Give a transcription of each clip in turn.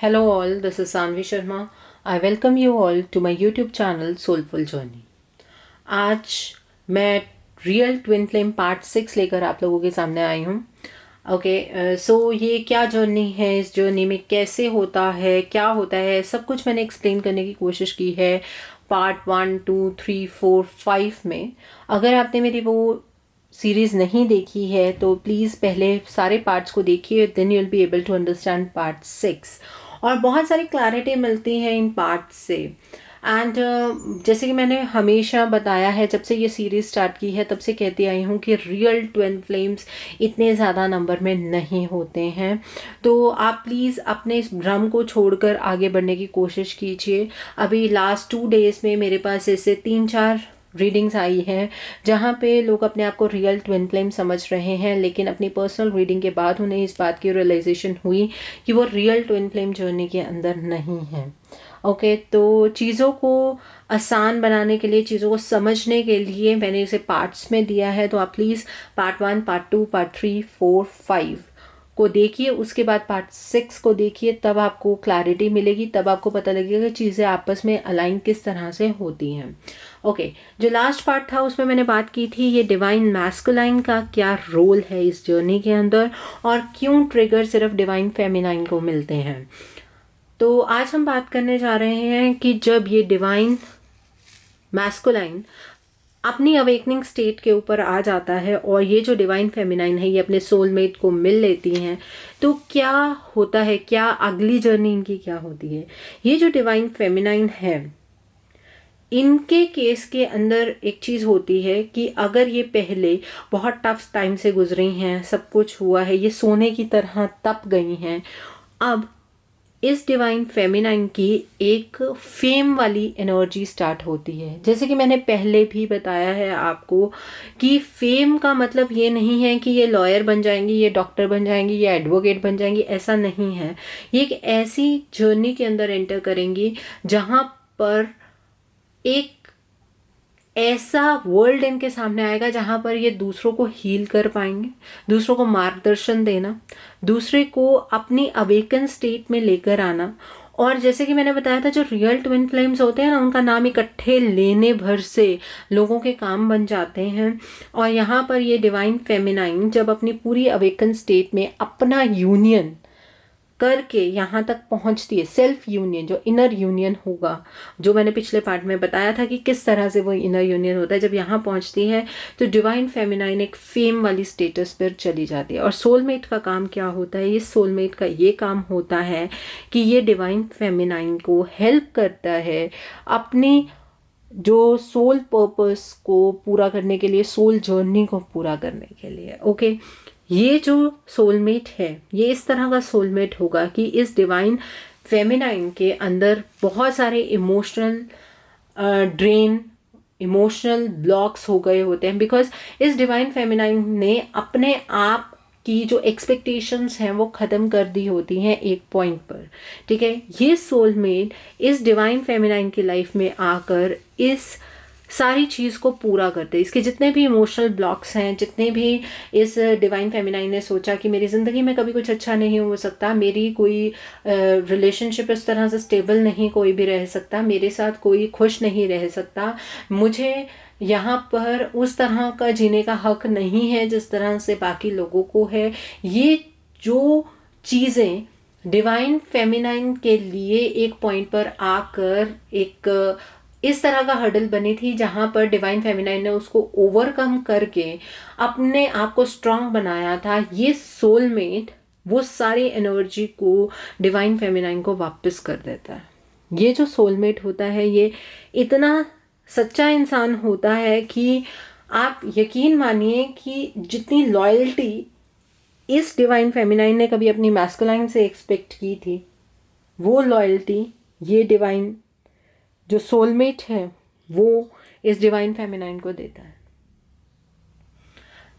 Hello all, this is Sanvi Sharma. I welcome you all to my YouTube channel Soulful Journey. आज मैं real twin flame part 6 लेकर आप लोगों के सामने आई हूँ. ओके, सो ये क्या जर्नी है, इस जर्नी में कैसे होता है, क्या होता है, सब कुछ मैंने एक्सप्लेन करने की कोशिश की है पार्ट 1, 2, 3, 4, 5 में. अगर आपने मेरी वो सीरीज़ नहीं देखी है तो प्लीज़ पहले सारे पार्ट्स को देखिए, then you will be able to understand part 6. और बहुत सारी क्लैरिटी मिलती है इन पार्ट्स से. एंड जैसे कि मैंने हमेशा बताया है, जब से ये सीरीज़ स्टार्ट की है तब से कहती आई हूँ कि रियल ट्विन फ्लेम्स इतने ज़्यादा नंबर में नहीं होते हैं. तो आप प्लीज़ अपने इस भ्रम को छोड़कर आगे बढ़ने की कोशिश कीजिए. अभी लास्ट 2 डेज़ में मेरे पास ऐसे 3-4 रीडिंग्स आई हैं जहाँ पे लोग अपने आप को रियल ट्विन फ्लेम समझ रहे हैं, लेकिन अपनी पर्सनल रीडिंग के बाद उन्हें इस बात की रियलाइजेशन हुई कि वो रियल ट्विन फ्लेम जर्नी के अंदर नहीं है. ओके, तो चीज़ों को आसान बनाने के लिए, चीज़ों को समझने के लिए मैंने इसे पार्ट्स में दिया है. तो आप प्लीज़ पार्ट 1, पार्ट 2, पार्ट 3, 4, 5 को देखिए, उसके बाद पार्ट 6 को देखिए, तब आपको क्लैरिटी मिलेगी, तब आपको पता लगेगा कि चीज़ें आपस में अलाइन किस तरह से होती हैं. ओके, जो लास्ट पार्ट था उसमें मैंने बात की थी ये डिवाइन मैस्कुलाइन का क्या रोल है इस जर्नी के अंदर और क्यों ट्रिगर सिर्फ डिवाइन फेमिनाइन को मिलते हैं. तो आज हम बात करने जा रहे हैं कि जब ये डिवाइन मैस्कुलाइन अपनी अवेकनिंग स्टेट के ऊपर आ जाता है और ये जो डिवाइन फेमिनाइन है ये अपने सोलमेट को मिल लेती हैं, तो क्या होता है, क्या अगली जर्नी इनकी क्या होती है. ये जो डिवाइन फेमिनाइन है, इनके केस के अंदर एक चीज़ होती है कि अगर ये पहले बहुत टफ टाइम से गुजरी हैं, सब कुछ हुआ है, ये सोने की तरह तप गई हैं, अब इस डिवाइन फेमिनाइन की एक फेम वाली एनर्जी स्टार्ट होती है. जैसे कि मैंने पहले भी बताया है आपको कि फेम का मतलब ये नहीं है कि ये लॉयर बन जाएंगी, ये डॉक्टर बन जाएंगी, ये एडवोकेट बन जाएंगी, ऐसा नहीं है. ये एक ऐसी जर्नी के अंदर एंटर करेंगी जहाँ पर एक ऐसा वर्ल्ड इनके सामने आएगा जहाँ पर ये दूसरों को हील कर पाएंगे, दूसरों को मार्गदर्शन देना, दूसरे को अपनी अवेकन स्टेट में लेकर आना. और जैसे कि मैंने बताया था, जो रियल ट्विन फ्लेम्स होते हैं ना, उनका नाम इकट्ठे लेने भर से लोगों के काम बन जाते हैं. और यहाँ पर ये डिवाइन फेमिनाइन जब अपनी पूरी अवेकन स्टेट में अपना यूनियन करके यहाँ तक पहुँचती है, सेल्फ यूनियन, जो इनर यूनियन होगा, जो मैंने पिछले पार्ट में बताया था कि किस तरह से वो इनर यूनियन होता है, जब यहाँ पहुँचती है तो डिवाइन फेमिनाइन एक फेम वाली स्टेटस पर चली जाती है. और सोलमेट का काम क्या होता है, ये सोलमेट का ये काम होता है कि ये डिवाइन फेमिनाइन को हेल्प करता है अपनी जो सोल पर्पस को पूरा करने के लिए, सोल जर्नी को पूरा करने के लिए. ओके, ये जो सोलमेट है ये इस तरह का सोलमेट होगा कि इस डिवाइन फेमिनाइन के अंदर बहुत सारे इमोशनल ड्रेन, इमोशनल ब्लॉक्स हो गए होते हैं, बिकॉज इस डिवाइन फेमिनाइन ने अपने आप की जो एक्सपेक्टेशंस हैं वो ख़त्म कर दी होती हैं एक पॉइंट पर. ठीक है, ये सोलमेट इस डिवाइन फेमिनाइन की लाइफ में आकर इस सारी चीज़ को पूरा करते. इसके जितने भी इमोशनल ब्लॉक्स हैं, जितने भी इस डिवाइन फेमिनाइन ने सोचा कि मेरी ज़िंदगी में कभी कुछ अच्छा नहीं हो सकता, मेरी कोई रिलेशनशिप इस तरह से स्टेबल नहीं कोई भी रह सकता, मेरे साथ कोई खुश नहीं रह सकता, मुझे यहाँ पर उस तरह का जीने का हक नहीं है जिस तरह से बाकी लोगों को है. ये जो चीज़ें डिवाइन फेमिनाइन के लिए एक पॉइंट पर आकर एक इस तरह का हर्डल बनी थी जहाँ पर डिवाइन फेमिनाइन ने उसको ओवरकम करके अपने आप को स्ट्रांग बनाया था. ये सोलमेट वो सारी एनर्जी को डिवाइन फेमिनाइन को वापस कर देता है. ये जो सोलमेट होता है ये इतना सच्चा इंसान होता है कि आप यकीन मानिए कि जितनी लॉयल्टी इस डिवाइन फेमिनाइन ने कभी अपनी मैस्कुलाइन से एक्सपेक्ट की थी, वो लॉयल्टी ये डिवाइन जो सोलमेट है वो इस डिवाइन फेमिनाइन को देता है.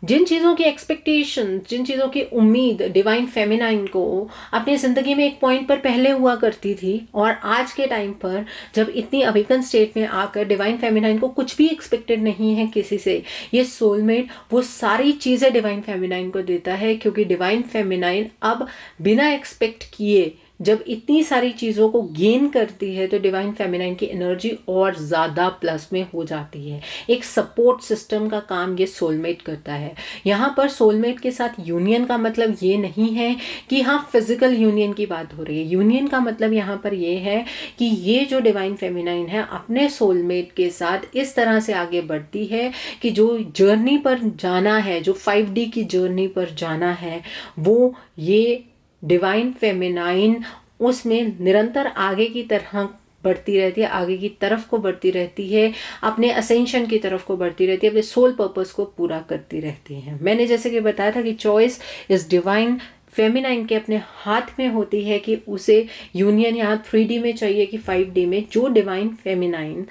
जिन चीज़ों की एक्सपेक्टेशन, जिन चीज़ों की उम्मीद डिवाइन फेमिनाइन को अपनी ज़िंदगी में एक पॉइंट पर पहले हुआ करती थी, और आज के टाइम पर जब इतनी अवेकन स्टेट में आकर डिवाइन फेमिनाइन को कुछ भी एक्सपेक्टेड नहीं है किसी से, ये सोलमेट वो सारी चीज़ें डिवाइन फेमिनाइन को देता है. क्योंकि डिवाइन फेमिनाइन अब बिना एक्सपेक्ट किए जब इतनी सारी चीज़ों को गेन करती है तो डिवाइन फेमिनाइन की एनर्जी और ज़्यादा प्लस में हो जाती है। एक सपोर्ट सिस्टम का काम ये सोलमेट करता है। यहाँ पर सोलमेट के साथ यूनियन का मतलब ये नहीं है कि हाँ फिजिकल यूनियन की बात हो रही है। यूनियन का मतलब यहाँ पर ये है कि ये जो डिवाइन फेमिनाइन है अपने सोलमेट के साथ इस तरह से आगे बढ़ती है कि जो जर्नी पर जाना है, जो 5D की जर्नी पर जाना है, वो ये डिवाइन फेमिनाइन उसमें निरंतर आगे की तरह बढ़ती रहती है, आगे की तरफ को बढ़ती रहती है, अपने असेंशन की तरफ को बढ़ती रहती है, अपने सोल पर्पस को पूरा करती रहती है। मैंने जैसे कि बताया था कि चॉइस इस डिवाइन फेमिनाइन के अपने हाथ में होती है कि उसे यूनियन यहाँ 3D में चाहिए कि 5D में। जो डिवाइन फेमिनाइन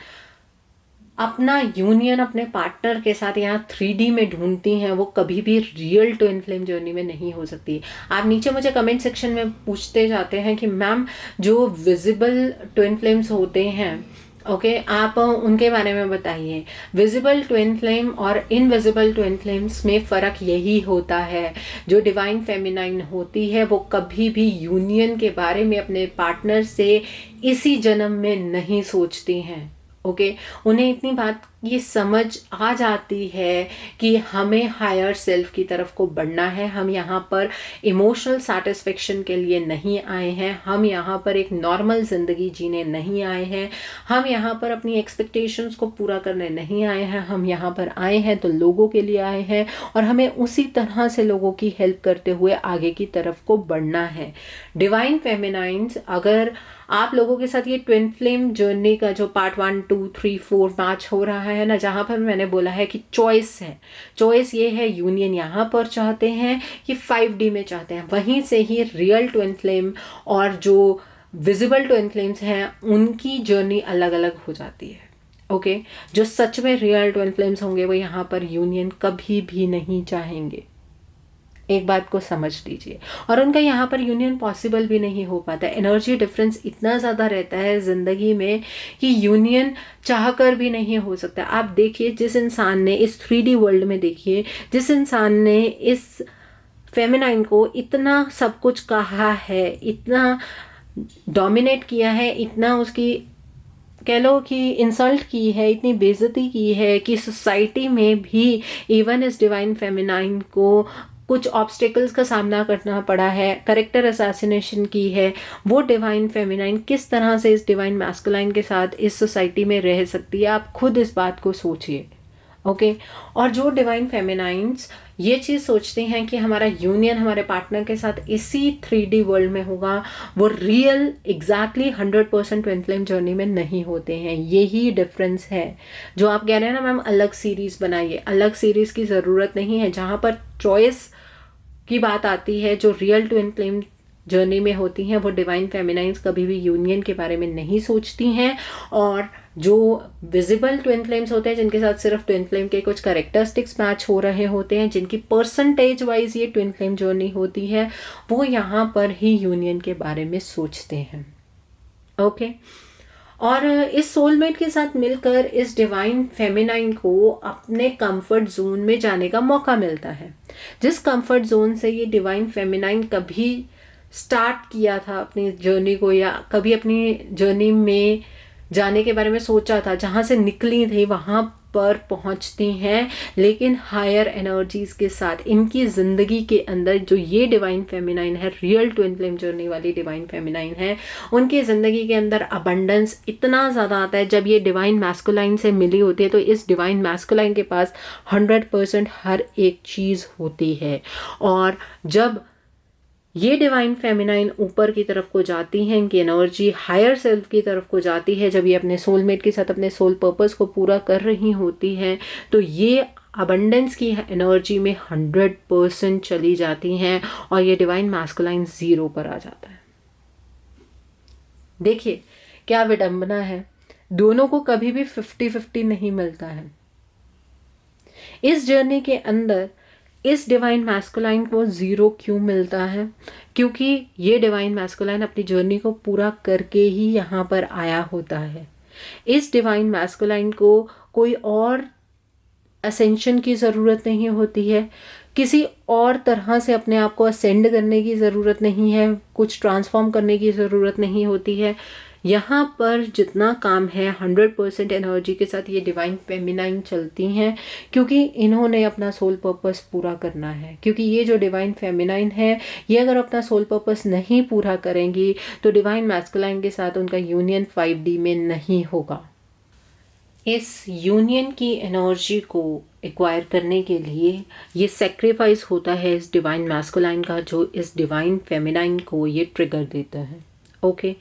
अपना यूनियन अपने पार्टनर के साथ यहाँ 3D में ढूंढती हैं, वो कभी भी रियल ट्विन फ्लेम जर्नी में नहीं हो सकती। आप नीचे मुझे कमेंट सेक्शन में पूछते जाते हैं कि मैम जो विजिबल ट्विन फ्लेम्स होते हैं, ओके, आप उनके बारे में बताइए। विजिबल ट्विन फ्लेम और इनविजिबल ट्विन फ्लेम्स में फ़र्क यही होता है, जो डिवाइन फेमिनाइन होती है वो कभी भी यूनियन के बारे में अपने पार्टनर से इसी जन्म में नहीं सोचती हैं। ओके, उन्हें इतनी बात ये समझ आ जाती है कि हमें हायर सेल्फ की तरफ को बढ़ना है। हम यहाँ पर इमोशनल सेटिस्फेक्शन के लिए नहीं आए हैं, हम यहाँ पर एक नॉर्मल ज़िंदगी जीने नहीं आए हैं, हम यहाँ पर अपनी एक्सपेक्टेशंस को पूरा करने नहीं आए हैं। हम यहाँ पर आए हैं तो लोगों के लिए आए हैं और हमें उसी तरह से लोगों की हेल्प करते हुए आगे की तरफ को बढ़ना है। डिवाइन फेमिनाइंस, अगर आप लोगों के साथ ये ट्विन फ्लेम जर्नी का जो पार्ट 1, 2, 3, 4 मैच हो रहा है ना, जहाँ पर मैंने बोला है कि चॉइस है, चॉइस ये है यूनियन यहाँ पर चाहते हैं कि 5D में चाहते हैं, वहीं से ही रियल ट्विन फ्लेम और जो विजिबल ट्विन फ्लेम्स हैं उनकी जर्नी अलग अलग हो जाती है। ओके, जो सच में रियल ट्विन फ्लेम्स होंगे वो यहाँ पर यूनियन कभी भी नहीं चाहेंगे। एक बात को समझ लीजिए, और उनका यहाँ पर यूनियन पॉसिबल भी नहीं हो पाता। एनर्जी डिफरेंस इतना ज़्यादा रहता है ज़िंदगी में कि यूनियन चाहकर भी नहीं हो सकता। आप देखिए, जिस इंसान ने इस 3D वर्ल्ड में, देखिए जिस इंसान ने इस फेमिनाइन को इतना सब कुछ कहा है, इतना डोमिनेट किया है, इतना उसकी कह लो कि इंसल्ट की है, इतनी बेइज्जती की है कि सोसाइटी में भी इवन इस डिवाइन फेमिनाइन को कुछ ऑब्स्टिकल्स का सामना करना पड़ा है, कैरेक्टर असैसिनेशन की है, वो डिवाइन फेमिनाइन किस तरह से इस डिवाइन मैस्कुलाइन के साथ इस सोसाइटी में रह सकती है? आप खुद इस बात को सोचिए। ओके, और जो डिवाइन फेमिनाइंस ये चीज़ सोचते हैं कि हमारा यूनियन हमारे पार्टनर के साथ इसी 3D वर्ल्ड में होगा, वो real exactly 100% twin flame journey में नहीं होते हैं। यही डिफरेंस है। जो आप कह रहे हैं ना मैम अलग सीरीज़ बनाइए, अलग सीरीज़ की ज़रूरत नहीं है। जहाँ पर चॉइस की बात आती है, जो रियल ट्विन फ्लेम जर्नी में होती हैं, वो डिवाइन फेमिनाइंस कभी भी यूनियन के बारे में नहीं सोचती हैं। और जो विजिबल ट्विन फ्लेम्स होते हैं, जिनके साथ सिर्फ ट्विन फ्लेम के कुछ कैरेक्टरिस्टिक्स मैच हो रहे होते हैं, जिनकी परसेंटेज वाइज ये ट्विन फ्लेम जर्नी होती है, वो यहाँ पर ही यूनियन के बारे में सोचते हैं। ओके, और इस सोलमेट के साथ मिलकर इस डिवाइन फेमिनाइन को अपने कंफर्ट जोन में जाने का मौका मिलता है। जिस कंफर्ट जोन से ये डिवाइन फेमिनाइन कभी स्टार्ट किया था अपनी जर्नी को, या कभी अपनी जर्नी में जाने के बारे में सोचा था, जहाँ से निकली थी वहाँ पर पहुँचती हैं, लेकिन हायर एनर्जीज के साथ। इनकी ज़िंदगी के अंदर जो ये डिवाइन फेमिनाइन है, रियल ट्विन फ्लेम जर्नी वाली डिवाइन फेमिनाइन है, उनकी ज़िंदगी के अंदर अबंडेंस इतना ज़्यादा आता है। जब ये डिवाइन मैस्कुलाइन से मिली होती है तो इस डिवाइन मैस्कुलाइन के पास 100% हर एक चीज़ होती है। और जब ये डिवाइन फेमिनाइन ऊपर की तरफ को जाती है, इनकी एनर्जी हायर सेल्फ की तरफ को जाती है, जब ये अपने सोलमेट के साथ अपने सोल पर्पस को पूरा कर रही होती हैं, तो ये अबंडेंस की एनर्जी में 100% चली जाती हैं और ये डिवाइन मैस्कुलाइन 0 पर आ जाता है। देखिए क्या विडंबना है, दोनों को कभी भी 50-50 नहीं मिलता है। इस जर्नी के अंदर इस डिवाइन मैस्कुलाइन को 0 क्यों मिलता है? क्योंकि ये डिवाइन मैस्कुलाइन अपनी जर्नी को पूरा करके ही यहाँ पर आया होता है। इस डिवाइन मैस्कुलाइन को कोई और असेंशन की ज़रूरत नहीं होती है, किसी और तरह से अपने आप को असेंड करने की ज़रूरत नहीं है, कुछ ट्रांसफॉर्म करने की ज़रूरत नहीं होती है। यहाँ पर जितना काम है 100% एनर्जी के साथ ये डिवाइन फेमिनाइन चलती हैं, क्योंकि इन्होंने अपना सोल पर्पस पूरा करना है। क्योंकि ये जो डिवाइन फेमिनाइन है, ये अगर अपना सोल पर्पस नहीं पूरा करेंगी तो डिवाइन मैस्कुलाइन के साथ उनका यूनियन 5D में नहीं होगा। इस यूनियन की एनर्जी को एक्वायर करने के लिए ये सेक्रीफाइस होता है इस डिवाइन मैस्कुलाइन का, जो इस डिवाइन फेमिनाइन को ये ट्रिगर देता है। ओके,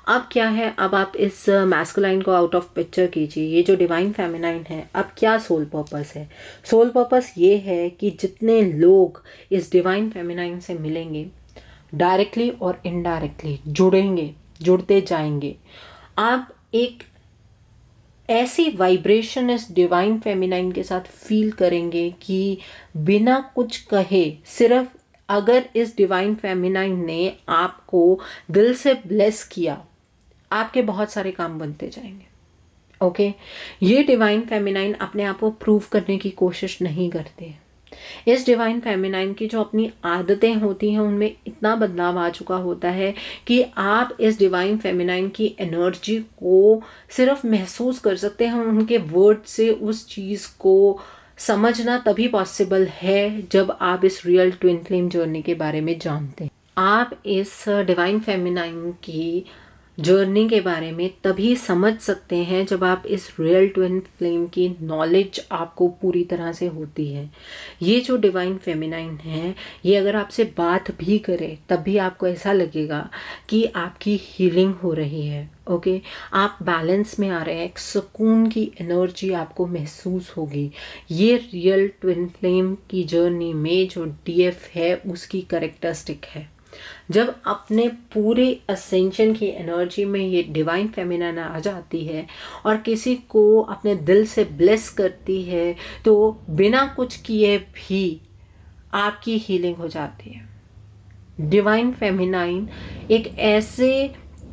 अब क्या है, अब आप इस मैस्कुलाइन को आउट ऑफ पिक्चर कीजिए। ये जो डिवाइन फेमिनाइन है, अब क्या सोल पर्पस है? सोल पर्पस ये है कि जितने लोग इस डिवाइन फेमिनाइन से मिलेंगे, डायरेक्टली और इनडायरेक्टली जुड़ते जाएंगे, आप एक ऐसी वाइब्रेशन इस डिवाइन फेमिनाइन के साथ फील करेंगे कि बिना कुछ कहे, सिर्फ अगर इस डिवाइन फेमिनाइन ने आपको दिल से ब्लेस किया, आपके बहुत सारे काम बनते जाएंगे। ओके, ये डिवाइन फेमिनाइन अपने आप को प्रूव करने की कोशिश नहीं करते। इस डिवाइन फेमिनाइन की जो अपनी आदतें होती हैं, उनमें इतना बदलाव आ चुका होता है कि आप इस डिवाइन फेमिनाइन की एनर्जी को सिर्फ महसूस कर सकते हैं। उनके वर्ड से उस चीज़ को समझना तभी पॉसिबल है जब आप इस रियल ट्विन फ्लेम जर्नी के बारे में जानते हैं। आप इस डिवाइन फेमिनाइन की जर्नी के बारे में तभी समझ सकते हैं जब आप इस रियल ट्विन फ्लेम की नॉलेज आपको पूरी तरह से होती है। ये जो डिवाइन फेमिनाइन है, ये अगर आपसे बात भी करे तब भी आपको ऐसा लगेगा कि आपकी हीलिंग हो रही है। ओके, आप बैलेंस में आ रहे हैं, एक सुकून की एनर्जी आपको महसूस होगी। ये रियल ट्विन फ्लेम की जर्नी में जो DF है उसकी कैरेक्टरिस्टिक है। जब अपने पूरे असेंशन की एनर्जी में ये डिवाइन फेमिनाइन आ जाती है और किसी को अपने दिल से ब्लेस करती है, तो बिना कुछ किए भी आपकी हीलिंग हो जाती है। डिवाइन फेमिनाइन एक ऐसे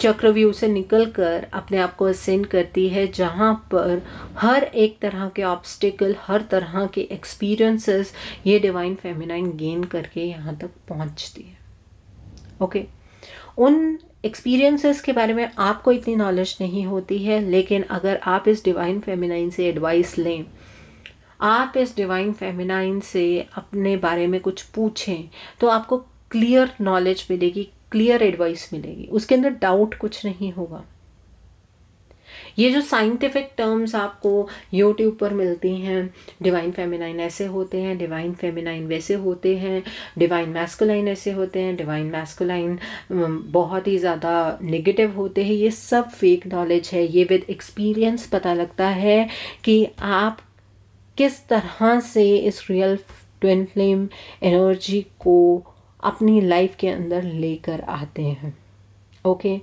चक्रव्यूह से निकलकर अपने आप को असेंड करती है जहाँ पर हर एक तरह के ऑब्स्टिकल, हर तरह के एक्सपीरियंसेस ये डिवाइन फेमिनाइन गेन करके यहाँ तक पहुँचती है। ओके, उन एक्सपीरियंसेस के बारे में आपको इतनी नॉलेज नहीं होती है, लेकिन अगर आप इस डिवाइन फेमिनाइन से एडवाइस लें, आप इस डिवाइन फेमिनाइन से अपने बारे में कुछ पूछें, तो आपको क्लियर नॉलेज मिलेगी, क्लियर एडवाइस मिलेगी, उसके अंदर डाउट कुछ नहीं होगा। ये जो साइंटिफिक टर्म्स आपको यूट्यूब पर मिलती हैं, डिवाइन फेमिनाइन ऐसे होते हैं, डिवाइन फेमिनाइन वैसे होते हैं, डिवाइन मैस्कुलाइन ऐसे होते हैं, डिवाइन मैस्कुलाइन बहुत ही ज़्यादा नेगेटिव होते हैं, ये सब फेक नॉलेज है। ये विद एक्सपीरियंस पता लगता है कि आप किस तरह से इस रियल ट्विन फ्लेम एनर्जी को अपनी लाइफ के अंदर लेकर आते हैं। ओके,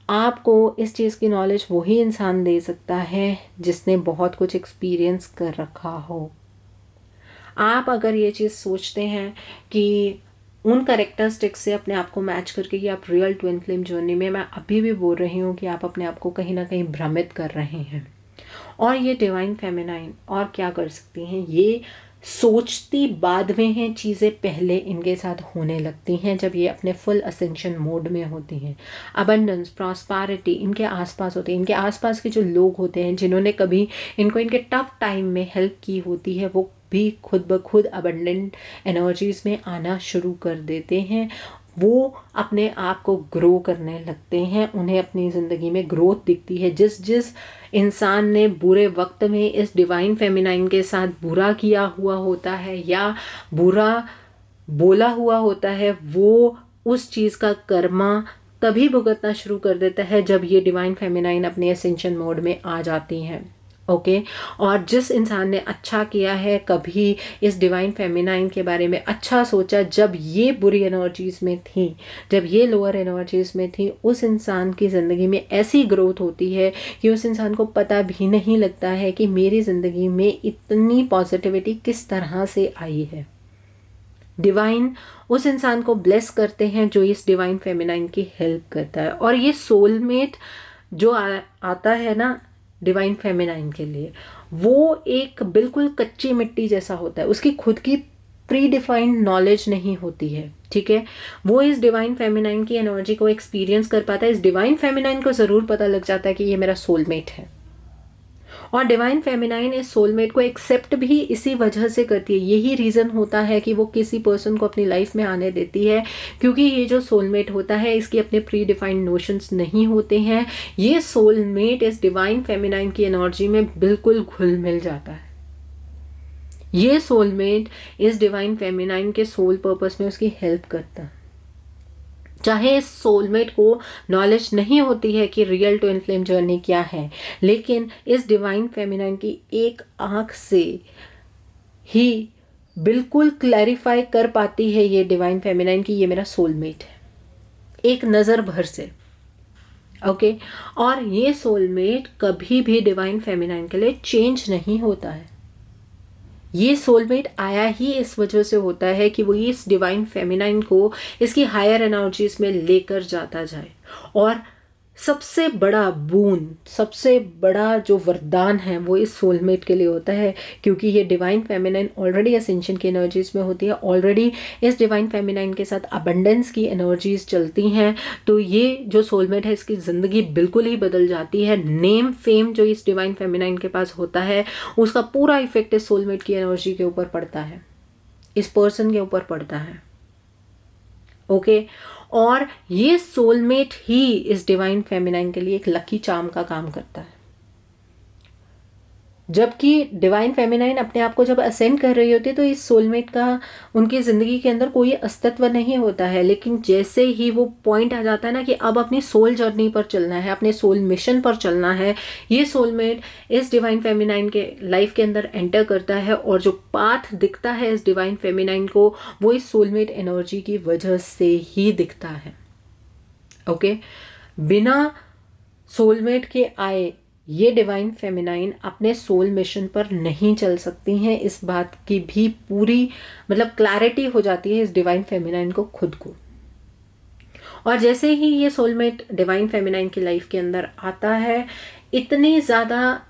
आपको इस चीज़ की नॉलेज वही इंसान दे सकता है जिसने बहुत कुछ एक्सपीरियंस कर रखा हो। आप अगर ये चीज़ सोचते हैं कि उन कैरेक्टरिस्टिक्स से अपने आप को मैच करके कि आप रियल ट्विन फ्लेम जर्नी में, मैं अभी भी बोल रही हूँ कि आप अपने आप को कहीं ना कहीं भ्रमित कर रहे हैं। और ये डिवाइन फेमिनाइन और क्या कर सकती हैं, ये सोचती बाद में हैं, चीज़ें पहले इनके साथ होने लगती हैं जब ये अपने फुल असेंशन मोड में होती हैं। अबंडेंस, प्रॉस्पेरिटी इनके आसपास होती है। इनके आसपास के जो लोग होते हैं जिन्होंने कभी इनको इनके टफ टाइम में हेल्प की होती है, वो भी खुद ब खुद अबंडेंट एनर्जीज में आना शुरू कर देते हैं। वो अपने आप को ग्रो करने लगते हैं, उन्हें अपनी ज़िंदगी में ग्रोथ दिखती है। जिस जिस इंसान ने बुरे वक्त में इस डिवाइन फेमिनाइन के साथ बुरा किया हुआ होता है या बुरा बोला हुआ होता है, वो उस चीज़ का कर्मा तभी भुगतना शुरू कर देता है जब ये डिवाइन फेमिनाइन अपने असेंशन मोड में आ जाती हैं। ओके, और जिस इंसान ने अच्छा किया है, कभी इस डिवाइन फेमिनाइन के बारे में अच्छा सोचा जब ये बुरी एनर्जीज़ में थी, जब ये लोअर एनर्जीज़ में थी, उस इंसान की ज़िंदगी में ऐसी ग्रोथ होती है कि उस इंसान को पता भी नहीं लगता है कि मेरी ज़िंदगी में इतनी पॉजिटिविटी किस तरह से आई है। डिवाइन उस इंसान को ब्लेस करते हैं जो इस डिवाइन फेमिनाइन की हेल्प करता है। और ये सोलमेट जो आता है ना डिवाइन फेमिनाइन के लिए, वो एक बिल्कुल कच्ची मिट्टी जैसा होता है, उसकी खुद की प्री डिफाइंड नॉलेज नहीं होती है, ठीक है। वो इस डिवाइन फेमिनाइन की एनर्जी को एक्सपीरियंस कर पाता है। इस डिवाइन फेमिनाइन को ज़रूर पता लग जाता है कि ये मेरा सोलमेट है, और डिवाइन फेमिनाइन इस सोलमेट को एक्सेप्ट भी इसी वजह से करती है। यही रीज़न होता है कि वो किसी पर्सन को अपनी लाइफ में आने देती है, क्योंकि ये जो सोलमेट होता है इसके अपने प्री डिफाइंड नोशंस नहीं होते हैं। ये सोलमेट इस डिवाइन फेमिनाइन की एनर्जी में बिल्कुल घुल मिल जाता है। ये सोलमेट इस डिवाइन फेमिनाइन के सोल पर्पस में उसकी हेल्प करता है। चाहे इस सोलमेट को नॉलेज नहीं होती है कि रियल ट्विन फ्लेम जर्नी क्या है, लेकिन इस डिवाइन फेमिनाइन की एक आंख से ही बिल्कुल क्लैरिफाई कर पाती है ये डिवाइन फेमिनाइन कि ये मेरा सोलमेट है, एक नज़र भर से। ओके, और ये सोलमेट कभी भी डिवाइन फेमिनाइन के लिए चेंज नहीं होता है। ये सोलमेट आया ही इस वजह से होता है कि वो इस डिवाइन फेमिनाइन को इसकी हायर एनर्जीज में लेकर जाता जाए। और सबसे बड़ा बून, सबसे बड़ा जो वरदान है वो इस सोलमेट के लिए होता है, क्योंकि ये डिवाइन फेमिनाइन ऑलरेडी असेंशन की एनर्जीज में होती है, ऑलरेडी इस डिवाइन फेमिनाइन के साथ अबंडेंस की एनर्जीज चलती हैं। तो ये जो सोलमेट है इसकी ज़िंदगी बिल्कुल ही बदल जाती है। नेम फेम जो इस डिवाइन फेमिनाइन के पास होता है उसका पूरा इफेक्ट इस सोलमेट की एनर्जी के ऊपर पड़ता है, इस पर्सन के ऊपर पड़ता है। ओके, और ये सोलमेट ही इस डिवाइन फेमिनाइन के लिए एक लकी चार्म का काम करता है। जबकि डिवाइन फेमिनाइन अपने आप को जब असेंड कर रही होती है तो इस सोलमेट का उनकी ज़िंदगी के अंदर कोई अस्तित्व नहीं होता है। लेकिन जैसे ही वो पॉइंट आ जाता है ना कि अब अपनी सोल जर्नी पर चलना है, अपने सोल मिशन पर चलना है, ये सोलमेट इस डिवाइन फेमिनाइन के लाइफ के अंदर एंटर करता है। और जो पाथ दिखता है इस डिवाइन फेमिनाइन को वो इस सोलमेट एनर्जी की वजह से ही दिखता है। ओके, बिना सोलमेट के आए ये डिवाइन फेमिनाइन अपने सोल मिशन पर नहीं चल सकती हैं। इस बात की भी पूरी क्लैरिटी हो जाती है इस डिवाइन फेमिनाइन को खुद को। और जैसे ही ये सोलमेट डिवाइन फेमिनाइन की लाइफ के अंदर आता है, इतनी ज़्यादा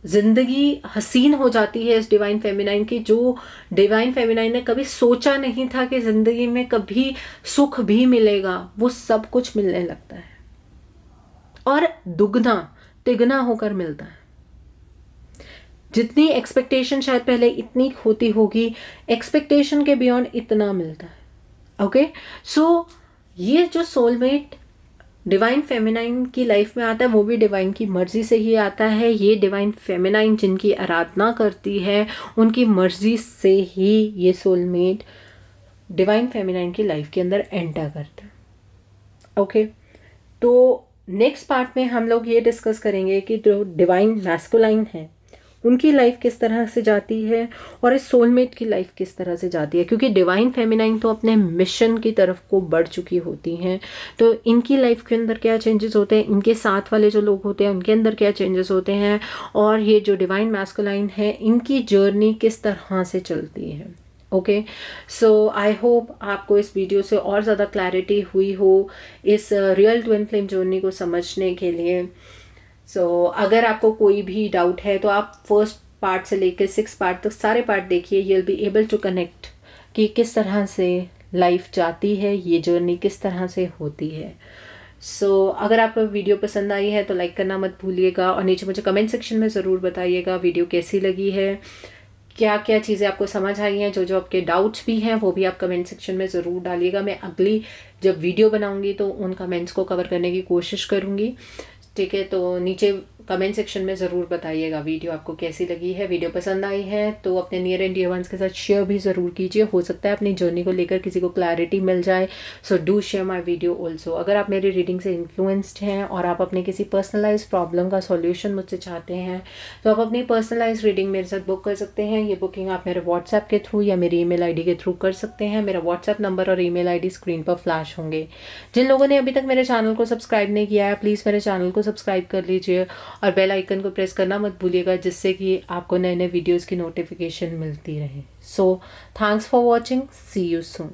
ज़िंदगी हसीन हो जाती है इस डिवाइन फेमिनाइन की, जो डिवाइन फेमिनाइन ने कभी सोचा नहीं था कि ज़िंदगी में कभी सुख भी मिलेगा, वो सब कुछ मिलने लगता है और दुगना तिगना होकर मिलता है। जितनी एक्सपेक्टेशन शायद पहले इतनी होती होगी, एक्सपेक्टेशन के बियॉन्ड इतना मिलता है। ओके, सो ये जो सोलमेट डिवाइन फेमिनाइन की लाइफ में आता है वो भी डिवाइन की मर्जी से ही आता है। ये डिवाइन फेमिनाइन जिनकी आराधना करती है उनकी मर्जी से ही ये सोलमेट डिवाइन फेमिनाइन की लाइफ के अंदर एंटर करता है। ओके, तो नेक्स्ट पार्ट में हम लोग ये डिस्कस करेंगे कि जो डिवाइन मैस्कुलाइन है उनकी लाइफ किस तरह से जाती है और इस सोलमेट की लाइफ किस तरह से जाती है, क्योंकि डिवाइन फेमिनाइन तो अपने मिशन की तरफ को बढ़ चुकी होती हैं। तो इनकी लाइफ के अंदर क्या चेंजेस होते हैं, इनके साथ वाले जो लोग होते हैं उनके अंदर क्या चेंजेस होते हैं, और ये जो डिवाइन मैस्कुलाइन है इनकी जर्नी किस तरह से चलती है। ओके, सो आई होप आपको इस वीडियो से और ज़्यादा क्लैरिटी हुई हो इस रियल ट्विन फ्लेम जर्नी को समझने के लिए। सो अगर आपको कोई भी डाउट है तो आप फर्स्ट पार्ट से लेकर 6 पार्ट तक सारे पार्ट देखिए। You will be able to connect कि किस तरह से लाइफ जाती है, ये जर्नी किस तरह से होती है। सो अगर आपको वीडियो पसंद आई है तो लाइक करना मत भूलिएगा, और नीचे मुझे कमेंट सेक्शन में ज़रूर बताइएगा वीडियो कैसी लगी है, क्या क्या चीज़ें आपको समझ आई हैं, जो जो आपके डाउट्स भी हैं वो भी आप कमेंट सेक्शन में ज़रूर डालिएगा। मैं अगली जब वीडियो बनाऊंगी तो उन कमेंट्स को कवर करने की कोशिश करूंगी। ठीक है, तो नीचे कमेंट सेक्शन में ज़रूर बताइएगा वीडियो आपको कैसी लगी है। वीडियो पसंद आई है तो अपने नियर एंड डियर वंस के साथ शेयर भी ज़रूर कीजिए, हो सकता है अपनी जर्नी को लेकर किसी को क्लैरिटी मिल जाए। So do share my video also. अगर आप मेरी रीडिंग से इन्फ्लुएंस्ड हैं और आप अपने किसी पर्सनलाइज प्रॉब्लम का सॉल्यूशन मुझसे चाहते हैं तो आप अपनी पर्सनलाइज रीडिंग मेरे साथ बुक कर सकते हैं। ये बुकिंग आप मेरे व्हाट्सएप के थ्रू या मेरी ईमेल आईडी के थ्रू कर सकते हैं। मेरा व्हाट्सएप नंबर और ईमेल आईडी स्क्रीन पर फ्लैश होंगे। जिन लोगों ने अभी तक मेरे चैनल को सब्सक्राइब नहीं किया है प्लीज़ मेरे चैनल को सब्सक्राइब कर लीजिए और बेल आइकन को प्रेस करना मत भूलिएगा, जिससे कि आपको नए नए वीडियोस की नोटिफिकेशन मिलती रहे। So thanks for watching, see you soon.